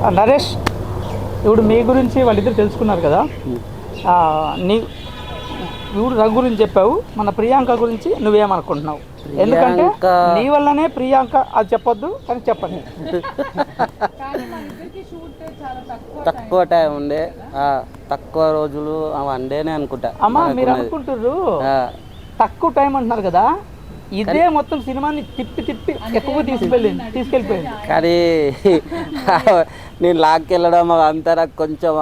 నరేష్, ఇప్పుడు మీ గురించి వాళ్ళిద్దరు తెలుసుకున్నారు కదా. నీ ఇప్పుడు రఘు గురించి చెప్పావు, మన ప్రియాంక గురించి నువ్వేమనుకుంటున్నావు? ఎందుకంటే నీ వల్లనే ప్రియాంక, అది చెప్పొద్దు కానీ చెప్పండి. తక్కువ టైం ఉండే, తక్కువ రోజులు వన్ డేనే అనుకుంటా. అమ్మా మీరు అనుకుంటుర్రు తక్కువ టైం అంటున్నారు కదా, ఇదే మొత్తం సినిమాని తిప్పి తిప్పి ఎక్కువ తీసుకెళ్ళిపోయింది. కానీ నేను లాక్కెళ్ళడం అంతా నాకు కొంచెం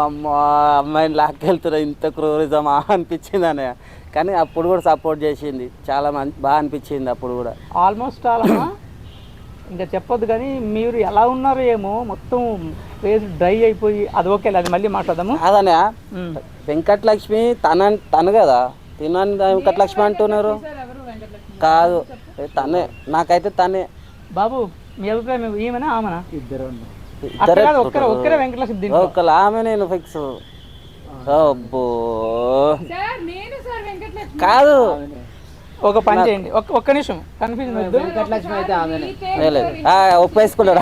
అమ్మాయిని లాక్కెళ్తున్నా ఇంత క్రూరిజమా అనిపించింది అని. కానీ అప్పుడు కూడా సపోర్ట్ చేసింది, చాలా బాగా అనిపించింది అప్పుడు కూడా. ఆల్మోస్ట్ అలా ఇంకా చెప్పొద్దు కానీ మీరు ఎలా ఉన్నారు ఏమో, మొత్తం ఫేస్ డ్రై అయిపోయి. అది ఓకే, అది మళ్ళీ మాట్లాడదాము. అదనే వెంకటలక్ష్మి తను కదా, తినని వెంకటలక్ష్మి అంటున్నారు. కాదు తనే, నాకైతే తనే. బాబు మీ అభిప్రాయం ఏమైనా ఆమెనా? ఇద్దరు ఒక్కరే వెంకటలక్ష్మి, ఒకళ్ళు ఆమె, నేను ఫిక్స్. అబ్బో కాదు, ఒక పని చేయండి, ఒక్క నిమిషం కన్ఫ్యూజన్ వద్దు. వెంకటలక్ష్మి అయితే ఆమెనే ఒప్పేసుకున్నారు.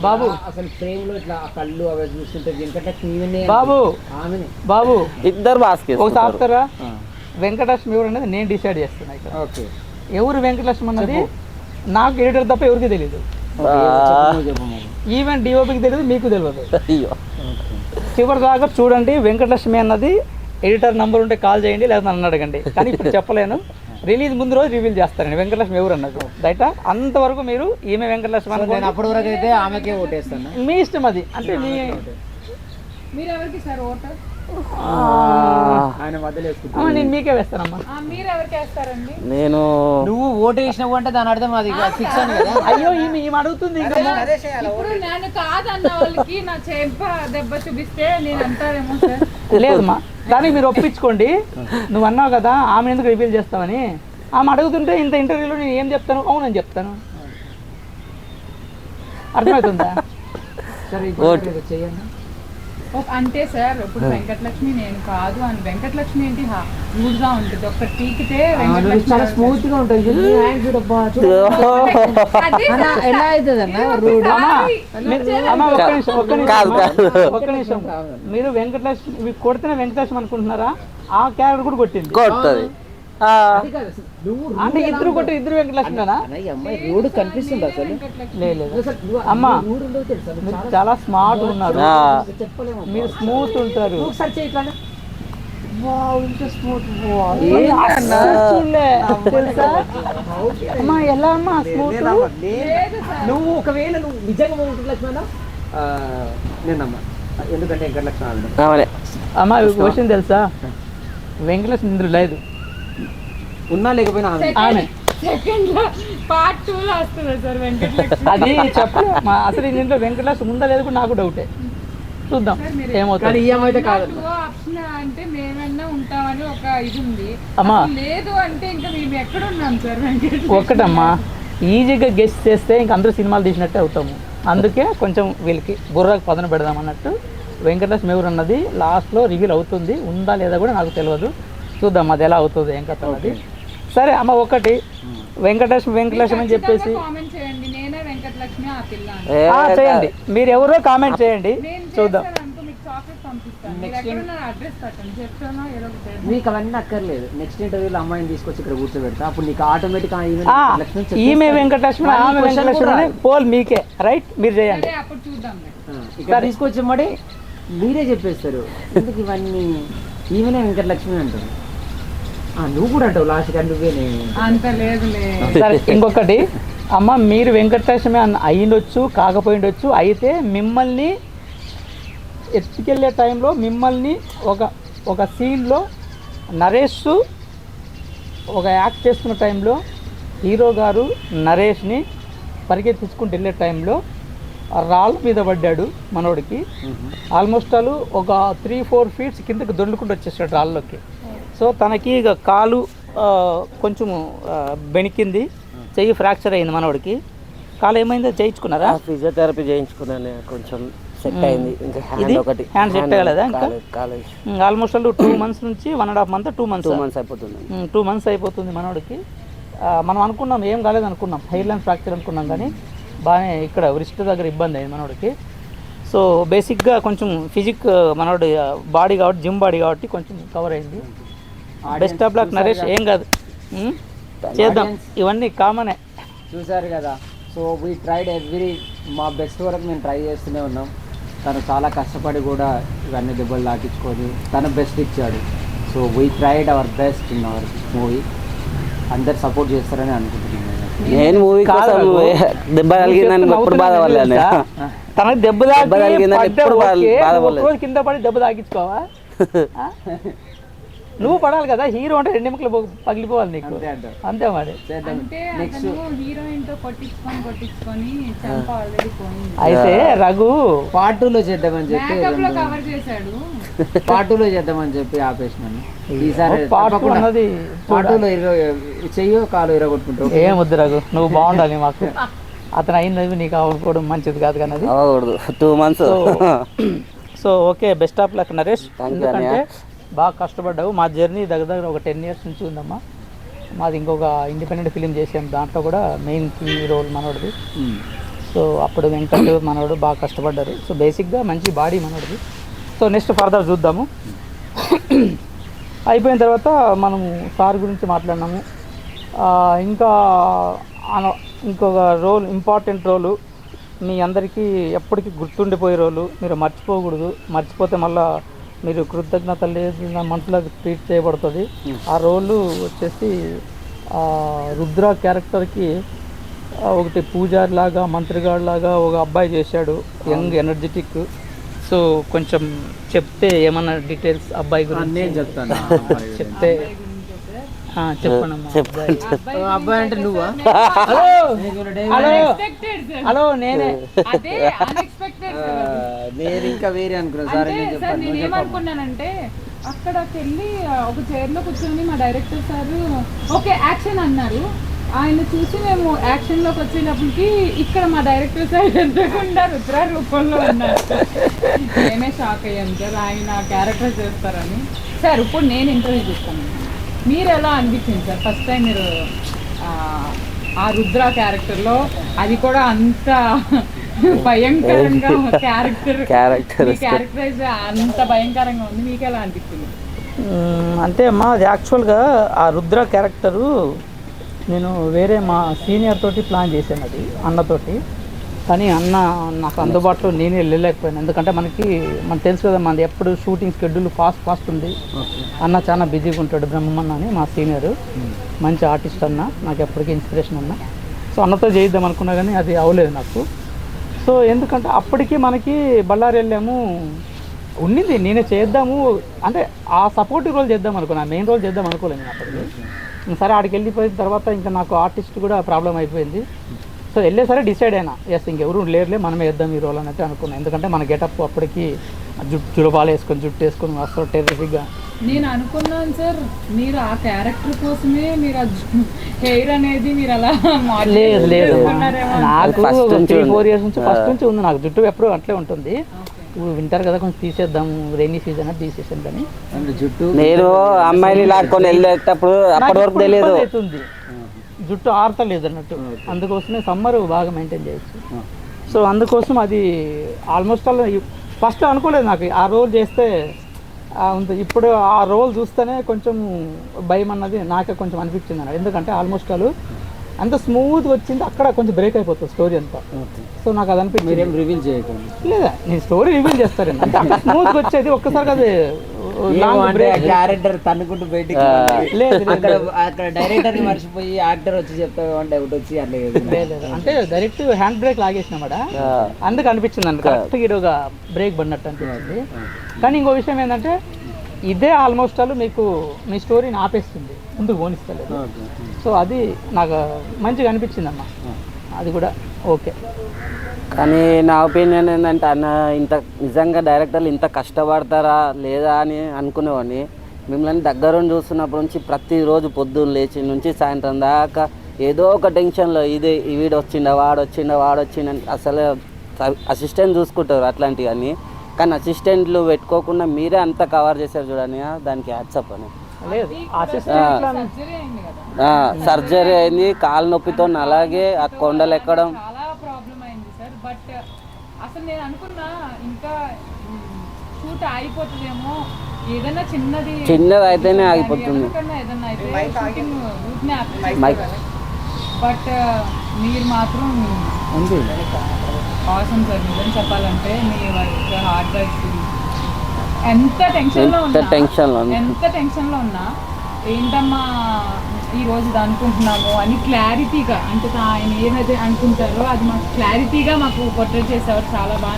బాబు అసలు ఫ్రేమ్ లో ఇట్లా కళ్ళు అవి చూస్తుంటే వెంకటలక్ష్మి బాబు ఇద్దరు బాస్కెట్ ఒకసారి ఆపుతారా? వెంకటలక్ష్మి ఎవరు అనేది నేను డిసైడ్ చేస్తున్నా. ఓకే, ఎవరు వెంకటలక్ష్మి అన్నది నాకు ఎడిటర్ తప్ప ఎవరికి తెలియదు. ఈవెన్ డిఓపికి తెలియదు, మీకు తెలియదు. చివరి దాకా చూడండి. వెంకటలక్ష్మి అన్నది ఎడిటర్ నంబర్ ఉంటే కాల్ చేయండి, లేదా నన్ను అడగండి. కానీ ఇప్పుడు చెప్పలేను, రిలీజ్ ముందు రోజు రివీల్ చేస్తానండి వెంకటలక్ష్మి ఎవరు అన్నది. రైటా? అంతవరకు మీరు ఈమె వెంకటలక్ష్మి నేను అప్పటి వరకు అయితే ఆమెకే ఓటేస్తాను. మీ ఇష్టం అది. అంటే నేను మీకే వేస్తానమ్మా. నేను నువ్వు ఓటు వేసినావు అంటే దాని అర్థం అది ఫిక్స్ అని కదా. అయ్యో ఈమె అడుగుతుంది. లేదమ్మా, దానికి మీరు ఒప్పించుకోండి. నువ్వు అన్నావు కదా ఆమె ఎందుకు రివీల్ చేస్తావని. ఆమె అడుగుతుంటే ఇంత ఇంటర్వ్యూలో నేను ఏం చెప్తాను? అవునని చెప్తాను. అర్థమవుతుందా? చేయండి అంటే సార్ ఇప్పుడు వెంకటలక్ష్మి నేను కాదు అని. వెంకటలక్ష్మి ఏంటి రూడ్ గా ఉంటుంది, ఒక టీకితే చాలా స్మూత్ గా ఉంటుంది. ఎలా అవుతుంది అన్న రూడ్? ఒక్క నిమిషం, మీరు వెంకటలక్ష్మి కొడితేనే వెంకటలక్ష్మి అనుకుంటున్నారా? ఆ క్యారెక్టర్ కూడా కొట్టింది. అంటే ఇద్దరు కొట్టి ఇద్దరు వెంకటలక్ష్మినా? రోడ్ కనిపిస్తుంది అసలు. లేదు అమ్మా, మీరు చాలా స్మార్ట్ ఉన్నారు, మీరు స్మూత్ ఉంటారు. తెలుసా అమ్మా ఎలా అమ్మా స్మూత్? నువ్వు ఒకవేళ నువ్వు నిజంగా వెంకటలక్ష్మి నేనమ్మా, ఎందుకంటే వెంకటలక్ష్మి అమ్మా క్వశ్చన్ తెలుసా? వెంకటలక్ష్మి ఇందులో లేదు, ఉన్నా లేకపోయినా ఆమె పార్ట్ 2 లో వస్తుంది సార్ వెంకటలక్ష్మి. అది చెప్పలే అసలు ఇంట్లో వెంకటలక్ష్మి ఉందా లేదు కూడా నాకు డౌటే. చూద్దాం ఏమవుతుంది. ఆప్షన్ అంటే మేమన్నా ఉంటామని ఒక ఇది ఉంది. అమ్మా లేదు అంటే ఇంకా మేము ఎక్కడ ఉన్నాం సార్? ఒక్కటమ్మా, ఈజీగా గెస్ట్ చేస్తే ఇంక అందరూ సినిమాలు తీసినట్టే అవుతాము. అందుకే కొంచెం వీళ్ళకి బుర్రకు పదన పెడదాం అన్నట్టు. వెంకటలక్ష్మి ఎవరు అన్నది లాస్ట్లో రివీల్ అవుతుంది, ఉందా లేదా కూడా నాకు తెలియదు. చూద్దాం అది ఎలా అవుతుంది, ఏం కథ అన్నది. సరే అమ్మ, ఒకటి వెంకటలక్ష్మి అని చెప్పేసి చేయండి. మీరు ఎవరో కామెంట్ చేయండి, చూద్దాం. మీకు అవన్నీ అక్కర్లేదు. నెక్స్ట్ ఇంటర్వ్యూలో అమ్మాయిని తీసుకొచ్చి ఇక్కడ కూర్చోబెడతా, అప్పుడు నీకు ఆటోమేటిక్ ఈమె వెంకటలక్ష్మి ఆమె వెంకటలక్ష్మి పోల్ మీకే. రైట్, మీరు చేయండి. ఇక్కడ తీసుకొచ్చి మరి మీరే చెప్పేస్తారు ఎందుకు ఇవన్నీ. ఈమెనే వెంకటలక్ష్మి అంటారు, నువ్వు కూడా అంటావు లాస్ట్ గా నువ్వే. సరే ఇంకొకటి అమ్మ, మీరు వెంకటలక్ష్మి అయ్యిండొచ్చు కాకపోయిండొచ్చు, అయితే మిమ్మల్ని ఎత్తుకెళ్ళే టైంలో మిమ్మల్ని ఒక సీన్లో నరేష్ ఒక యాక్ట్ చేస్తున్న టైంలో హీరో గారు నరేష్ని పరిగెత్తించుకుంటూ వెళ్ళే టైంలో రాళ్ళ మీద పడ్డాడు మనోడికి. ఆల్మోస్ట్ వాళ్ళు ఒక 3-4 ఫీట్స్ కిందకి దొర్లుకుంటూ వచ్చేసాడు రాళ్ళలోకి. సో తనకి ఇక కాలు కొంచెము బెణికింది, చెయ్యి ఫ్రాక్చర్ అయింది మనోడికి. కాలు ఏమైందో చేయించుకున్నారా? ఫిజియోథెరపీ చేయించుకున్నాను, కొంచెం సెట్ అయింది. ఇంకా హ్యాండ్ సెట్ అవ్వలేదా? ఇంకా ఆల్మోస్ట్ 2 months నుంచి 1.5 month 2 months అయిపోతుంది. 2 months అయిపోతుంది మనోడికి. మనం అనుకున్నాం ఏం కాలేదు అనుకున్నాం, హెయిర్ లైన్ ఫ్రాక్చర్ అనుకున్నాం, కానీ బాగానే ఇక్కడ wrist దగ్గర ఇబ్బంది అయింది మనోడికి. సో బేసిక్గా కొంచెం ఫిజిక్ మనోడి బాడీ కాబట్టి, జిమ్ బాడీ కాబట్టి కొంచెం కవర్ అయింది. బెస్ట్ ఆఫ్ లక్ నరేష్, ఏం కాదు, చేద్దాం, ఇవన్నీ కామనే. చూసారు కదా. సో వీ ట్రైడ్ మా బెస్ట్ వరకు మేము ట్రై చేస్తూనే ఉన్నాం. తను చాలా కష్టపడి కూడా ఇవన్నీ దెబ్బలు తాకించుకొని తన బెస్ట్ ఇచ్చాడు. So we tried our best in our movie. అందరు సపోర్ట్ చేస్తారని అనుకుంటున్నాను. నేను మూవీ కోసం దెబ్బ తగిలిందని ఎప్పుడు బాధపడలేదు. తనకి దెబ్బ తగిలిందని ఎప్పుడు బాధపడలేదు. రోజు కింద పడి దెబ్బ తాకించుకోవా? నువ్వు పడాలి కదా, హీరో అంటే 2 నిమిషాలు పగిలిపోవాలి నీకు, అంతే మరి. అంటే అతను హీరోయిన్ తో కొట్టించుకొని చంప ఆల్రెడీ పోయింది. అయితే రఘు పార్ట్ 2లో చేద్దామని చెప్పి మేకప్ లో కవర్ చేశాడు. పార్ట్ 2లో చేద్దామని చెప్పి ఆపేసినాను. ఈసారి పార్ట్ 2 అన్నది పార్ట్ 2లో చెయ్యో కాలు ఇరగొట్టుకుంటావు. ఏం వద్దు రఘు, నువ్వు బాగుండాలి మాకు. అతను అయినది నీకు అవ్వకపోవడం మంచిది కాదు కానీ అది. అవ్వకూడదు 2 months. So okay, best of luck Naresh. ఎందుకంటే బాగా కష్టపడ్డావు. మా జర్నీ దగ్గర ఒక 10 years నుంచి ఉందమ్మా. మాది ఇంకొక ఇండిపెండెంట్ ఫిలిం చేసాం, దాంట్లో కూడా మెయిన్ కీ రోల్ మనోడిది. సో అప్పుడు వెంకట్ మనోడు బాగా కష్టపడ్డారు. సో బేసిక్గా మంచి బాడీ మనోడిది. సో నెక్స్ట్ ఫర్దర్ చూద్దాము. అయిపోయిన తర్వాత మనము సార్ గురించి మాట్లాడినాము. ఇంకా ఇంకొక రోల్, ఇంపార్టెంట్ రోలు, మీ అందరికీ ఎప్పటికీ గుర్తుండిపోయే రోలు, మీరు మర్చిపోకూడదు. మర్చిపోతే మళ్ళీ మీరు కృతజ్ఞత లేదు మనసులో ట్రీట్ చేయబడుతుంది. ఆ రోలు వచ్చేసి రుద్ర క్యారెక్టర్కి ఒకటి పూజారి లాగా, మంత్రిగాడు లాగా ఒక అబ్బాయి చేశాడు, యంగ్ ఎనర్జెటిక్. సో కొంచెం చెప్తే ఏమన్నా డీటెయిల్స్ అబ్బాయి గురించి నేను చెప్తాను. చెప్తే చెప్పండి. అబ్బాయి అంటే నువ్వా? హలో హలో హలో, నేనే. అదే అన్ఎక్స్పెక్టెడ్. నేను ఇంకా వేరే అనుకున్నా. సరే నేను సార్, నేను ఏమనుకున్నానంటే అక్కడికి వెళ్ళి ఒక చైర్ లో కూర్చొని మా డైరెక్టర్ సార్ ఓకే యాక్షన్ అన్నారు. ఆయన చూసి మేము యాక్షన్ లోకి వచ్చేటప్పటికి ఇక్కడ మా డైరెక్టర్ సార్ ఎదురకుండా రుద్ర రూపంలో ఉన్నారు. నేనే షాక్ అయ్యాను సార్, ఆయన క్యారెక్టర్ చేస్తారని. సార్ ఇప్పుడు నేను ఇంటర్వ్యూ చేస్తాను, మీరు ఎలా అనిపించింది సార్ ఫస్ట్ టైం మీరు ఆ రుద్ర క్యారెక్టర్లో, అది కూడా అంత భయంకరంగా క్యారెక్టరైజ్ అంత భయంకరంగా ఉంది, మీకు ఎలా అనిపించింది? అంటే అమ్మా, అది యాక్చువల్గా ఆ రుద్ర క్యారెక్టరు నేను వేరే మా సీనియర్ తోటి ప్లాన్ చేశాను, అది అన్నతోటి. కానీ అన్న నాకు అందుబాటులో నేనే వెళ్ళలేకపోయాను. ఎందుకంటే మనకు తెలుసు కదా, మనది ఎప్పుడు షూటింగ్ షెడ్యూల్ ఫాస్ట్ ఉంది. అన్న చాలా బిజీగా ఉంటాడు. బ్రహ్మన్న అని మా సీనియర్, మంచి ఆర్టిస్ట్ అన్న, నాకు ఎప్పటికీ ఇన్స్పిరేషన్ అన్న. సో అన్నతో చేయిద్దాం అనుకున్నా కానీ అది అవ్వలేదు నాకు. సో ఎందుకంటే అప్పటికి మనకి బళ్ళారి వెళ్ళాము, ఉండింది నేనే చేద్దాము అంటే ఆ సపోర్టివ్ రోల్ చేద్దాం అనుకున్నా, మెయిన్ రోల్ చేద్దాం అనుకోలేదు నేను అప్పటికి. సరే ఆడికి వెళ్ళిపోయిన తర్వాత ఇంకా నాకు ఆర్టిస్ట్ కూడా ప్రాబ్లం అయిపోయింది. సో వెళ్ళేసరే డిసైడ్ అయినా, ఎస్ ఇంకెవరు లేరులే మనమే వేద్దాం ఈ రోల్ అని అయితే అనుకున్నాను. ఎందుకంటే మన గెటప్ అప్పటికి జుడపాలు వేసుకొని, జుట్టు వేసుకొని వస్తారు టెర్రిఫిక్గా. నేను అనుకున్నాను సార్, మీరు ఆ క్యారెక్టర్ కోసమే మీరు హెయిర్ అనేది మీరు అలా లేదు లేదు, నాకు 3-4 years నుంచి ఫస్ట్ నుంచి ఉంది నాకు జుట్టు, ఎప్పుడు అట్లే ఉంటుంది. వింటారు కదా, కొంచెం తీసేద్దాము రైనీ సీజన్ అని తీసేసాను. కానీ జుట్టు నేను అమ్మాయిని లాక్కొని వెళ్ళేటప్పుడు అప్పటి వరకు తెలియదు, అవుతుంది జుట్టు ఆరతలేదు అన్నట్టు. అందుకోసమే సమ్మర్ బాగా మెయింటైన్ చేయొచ్చు. సో అందుకోసం అది ఆల్మోస్ట్ ఆల్ ఫస్ట్ అనుకోలేదు నాకు ఆ రోల్ చేస్తే ఉంది. ఇప్పుడు ఆ రోల్ చూస్తేనే కొంచెం భయం అన్నది నాకే కొంచెం అనిపించింది అన్నది. ఎందుకంటే ఆల్మోస్ట్ ఆల్ అంత స్మూత్గా వచ్చింది, అక్కడ కొంచెం బ్రేక్ అయిపోతుంది స్టోరీ అంతా. సో నాకు అది అనిపించింది. మీరేం రివీల్ చేయకండి. లేదా నేను స్టోరీ రివీల్ చేస్తాను అంటే అక్కడ స్మూత్గా వచ్చేది, ఒక్కసారి అది క్యారెక్టర్ తన్నుకుంటూ బయటికి లేదు అక్కడ డైరెక్టర్ ని మర్చిపోయి యాక్టర్ వచ్చి చెప్తావు అంటే ఒకటి వచ్చి అట్లా లేదు అంటే డైరెక్ట్ హ్యాండ్ బ్రేక్ లాగేసినామాట, అందుకు అనిపించింది అండి కరెక్ట్గా ఈరోజు బ్రేక్ పడినట్టు అనిపించింది. కానీ ఇంకో విషయం ఏంటంటే ఇదే ఆల్మోస్ట్ ఆల్ మీకు మీ స్టోరీని ఆపేస్తుంది, ముందుకు పోనిస్తలేదు. సో అది నాకు మంచిగా అనిపించింది అమ్మా, అది కూడా ఓకే. కానీ నా ఒపీనియన్ ఏంటంటే అన్న ఇంత నిజంగా డైరెక్టర్లు ఇంత కష్టపడతారా లేదా అని అనుకునేవాడిని. మిమ్మల్ని దగ్గరుండి చూస్తున్నప్పటి నుంచి ప్రతిరోజు పొద్దున్న లేచి నుంచి సాయంత్రం దాకా ఏదో ఒక టెన్షన్లో, ఇదే వీడు వచ్చిండా వాడొచ్చిండని అసలు అసిస్టెంట్ చూసుకుంటారు అట్లాంటివన్నీ. కానీ అసిస్టెంట్లు పెట్టుకోకుండా మీరే అంతా కవర్ చేశారు చూడండి, దానికి హ్యాట్సప్ అని. లేదు సర్జరీ అయింది కదా, సర్జరీ అయింది, కాలు నొప్పితో అలాగే ఆ కొండలు ఎక్కడం. చాలా ప్రాబ్లం అయింది సార్. బట్ అసలు నేను అనుకున్నా ఇంకా షూట్ ఆగిపోతుందేమో, ఏదైనా చిన్నది అయితేనే ఆగిపోతుంది. ఏదైనా అయితే షూటింగ్ ఊరికనే ఆపేస్తారు. బట్ మీరు మాత్రం అవసరం సార్. నిజం చెప్పాలంటే మీ వర్క్, హార్డ్ వర్క్, ఎంత టెన్షన్లో ఉన్నా ఏంటమ్మా ఈరోజు ఇది అనుకుంటున్నాము అని క్లారిటీగా, అంటే ఆయన ఏదైతే అనుకుంటారో అది మాకు క్లారిటీగా మాకు పోర్ట్రేట్ చేసేవారు. చాలా బాగా